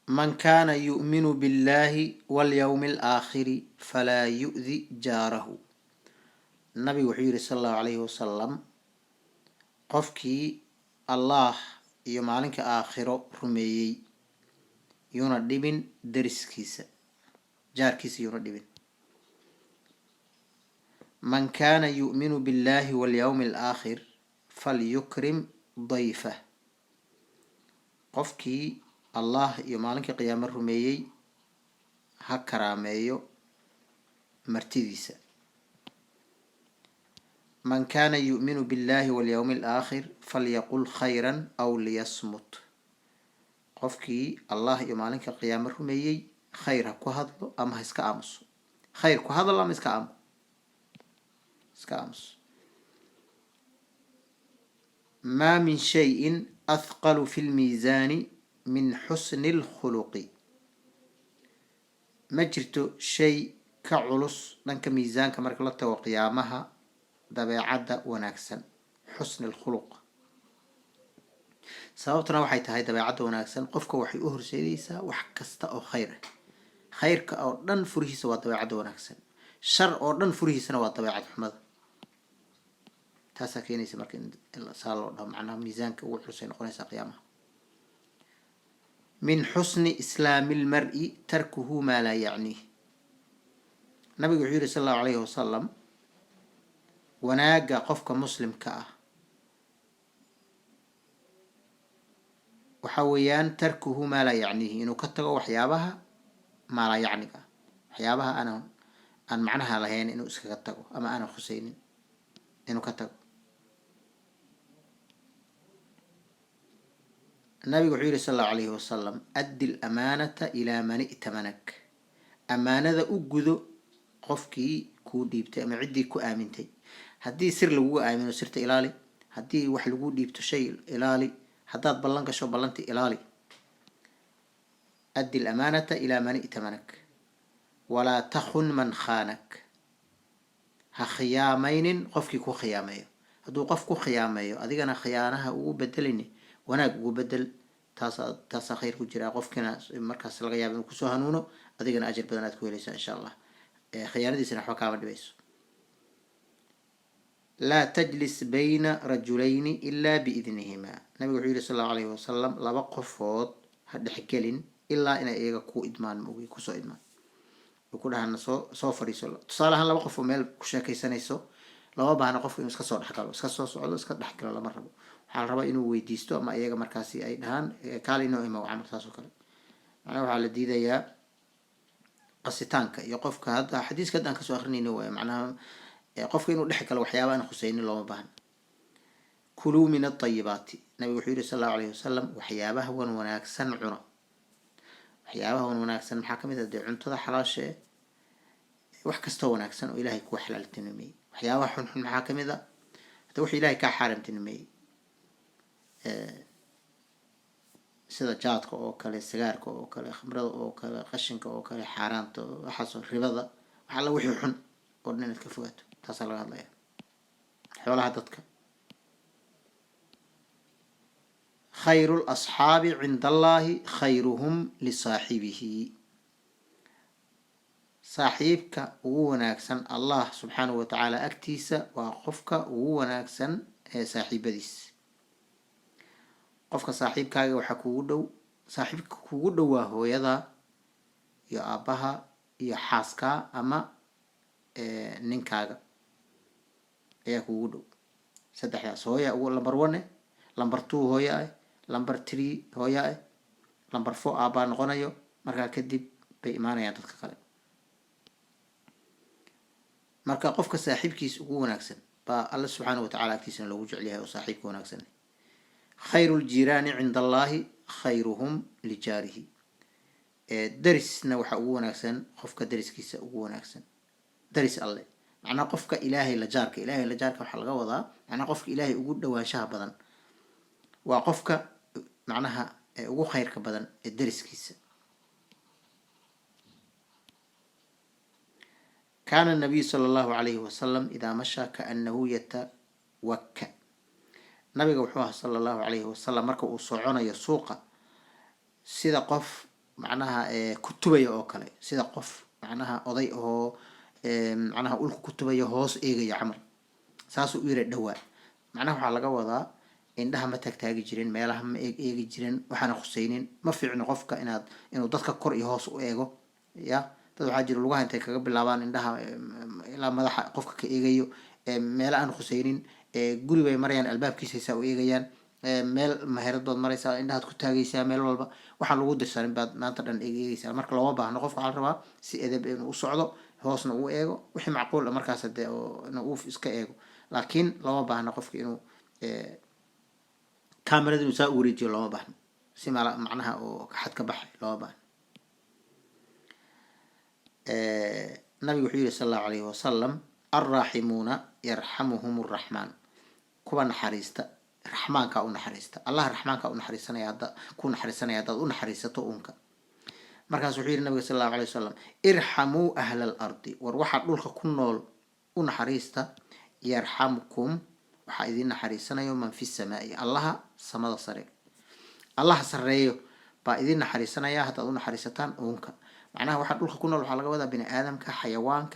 من كان يؤمن بالله واليوم الآخر فلا يؤذي جاره. النبي وحيري صلى الله عليه وسلم قفكي الله يومالك آخر رميي يونا درس كيسة جار كيسة يونا. من كان يؤمن بالله واليوم الآخر فليكرم ضيفه. قفكي الله يومالك قيام الرميي هكراميو مرتديسة. من كان يؤمن بالله واليوم الآخر فليقل خيرا أو ليصمت. قفكي الله يومالك قيام الرميي خير كهضل أما هسكا أمس خير كهضل أما هسكا أمس. ما من شيء أثقل في الميزان من حسن الخلق. ما جرت شيء كعلص لنك ميزان كمركلته وقيامها دبيعة وناكسا حسن الخلق. sababtuna waxay tahay dabeecadda wanaagsan qofka waxay u horseedaysaa wax kasta oo khayrka oo dhan furihiisa waa dabeecadda wanaagsan, shar oo dhan furihiisana waa dabeecad xumada. taasaa keenaysa marka in saa loo dhaho macnaha miisaanka ugu xusay noqonaysaa qiyaamaha. min xusni islaami lmar'i tarkuhu maa laa yacniih. nabigu wuxuu yidhi sal allahu calayhi wasalam wanaagga qofka muslimka ah waxaa weeyaan tarkuhu maa laa yacniihi, inuu ka tago waxyaabaha maa laa yacniga ah, waxyaabaha aan macnaha lahayn inuu iskaga tago ama aanan khusaynin inuu ka tago. nabigu wuxuu yidhi sal allahu calayhi wasalam addi lamaanata ilaa man i'tamanak. amaanada u gudo qofkii kuu dhiibtay ama ciddii ku aamintay. haddii sir laguga aamino sirta ilaali, haddii wax lagu dhiibto shay ilaali, haddaad ballan gasho ballanti ilaali. addi lamaanata ilaa man i'tamanak walaa takhun man khaanak. ha khiyaamaynin qofkii ku khiyaameeyo. hadduu qof ku khiyaameeyo adigana khiyaanaha ugu bedelini wanaag ugu bedel. taasaa khayr ku jira, qofkina markaas laga yaaba inuu kusoo hanuuno, adigana ajir badan aad ku helaysaa insha allah. khiyaanadiisana waxba kaama dhibayso. laa tajlis bayna rajulayni ilaa biidnihimaa. nabigu wuxuu yidhi sal allahu alayhi wasalam laba qofood ha dhexgelin ilaa inay iyaga ku idmaan maogi kusoo idmaan ku dhahana soo fadhiiso. tusaale ahaan laba qof oo meel ku sheekaysanayso, lama baahna qofku inuu iska soo dhexgalo, iska soo socdo, iska dhexgalo lama rabo. waxaa la rabaa inuu weydiisto ama iyaga markaasi ay dhahaan kaali inoo imo camal saas oo kale. macnaha waxaa la diidayaa qasitaanka iyo qofka hadda xadiiska hadda aan kasoo akrinayno waay macnaha qofka inuu dhex galo waxyaaba aan khusaynin looma baahna. kuluu min atayibaati. nabigu wuxuu yidhi sal allahu alayhi wasalam waxyaabaha wan wanaagsan cuno. waxyaabaha wan wanaagsan maxaa kamid ah dee cuntada xalaasha wax kastoo wanaagsan oo ilaahay kuu xalaaltinimeeyey. waxyaabaha xunxun maxaa kamid ah hada wax ilaahay kaa xaaramtinimeeyey sida jaadka oo kale, sigaarka oo kale, khamrada oo kale, qashinka oo kale, xaaraanta waxaasoo ribada, wax alla wixii xun oo dhan inaad ka fogaato. taasaa laga hadlaya. xoolaha dadka. khayru lasxaabi cinda allahi khayruhum lisaaxibihi. saaxiibka ugu wanaagsan allah subxaanahu watacaala agtiisa waa qofka ugu wanaagsan ee saaxiibadiis. qofka saaxiibkaaga waxaa kugu dhow, saaxiibka kugu dhow waa hooyada iyo aabbaha iyo xaaskaa ama ninkaaga ayaa kugu dhow. saddexdaas hooya ugu lambar 1, lambar 2 hooya ah, lambar 3 hooya ah, lambar 4 aabbaa noqonayo. markaa kadib bay imaanayaan dadka kale. marka qofka saaxiibkiisa ugu wanaagsan baa alla subxaanahu watacaala agtiisana loogu jecel yahay oo saaxiibka wanaagsan. khayru ljiraani cinda allahi khayruhum lijaarihi. darisna waxaa ugu wanaagsan qofka dariskiisa ugu wanaagsan. daris alle macnaa qofka ilaahay la jaarka. ilaahay la jaarka waxaa laga wadaa macnaa qofka ilaahay ugu dhawaanshaha badan waa qofka macnaha ugu khayrka badan ee dariskiisa. kaana nabiyu sala allahu calayhi wasalam idaa mashaa kaannahu yatawakka. nabiga wuxuu ahaa sala allahu calayhi wasalam marka uu soconayo suuqa sida qof معناها كتبية أو كله سيدا قف معناها أضيء هو معناها أقول كتبية هوس إيجي عمل ساسو إيرة دواء معناها على جوضا إنها ما تحتاج جيرين ما لهم إيجي جيرين وحنا خسينين ما في عنا قفك إنه ضدك قرء هوس وإيجو يا تدو حاجر اللغة أنت كقبل لابان إنها إلى ما ضح قفك إيجيو ما لأن خسينين قولي بي مريان الباب كيس يساوي إيجيان meel maherad maraysa indhaad ku taagaysaa meel walba waxaan lagu dirsanin baad maanta dhan eegaysaa marka loo baahno qofka waxaa la rabaa si edeb inuu u socdo hoosna uu eego wixii macquul ah markaas hadee inuu iska eego laakiin lama baahno qofka inuu kaamirada inuu saa u wareejiyo lama baahno si macnaha oo xad ka baxay lama baahno nabigu wuxuu yiri sallallahu alayhi wasallam arrahimuuna yarhamuhum arrahman kuwa naxariista رحمن كأون حريسته الله رحمن كأون حريسنا يا دا كون حريسنا يا دا أون حريسته أونك مركز سحير النبي صلى الله عليه وسلم ارحموا أهل الأرض وروح دولك كنول أون حريسته يرحمكم وحايدين حريسنا يوما في السماء الله سماد صريق الله سريه بايدين حريسنا يا هذا أون حريستان أونك معناه واحد دولك كنول حلقة وذا بني آدم كحيوان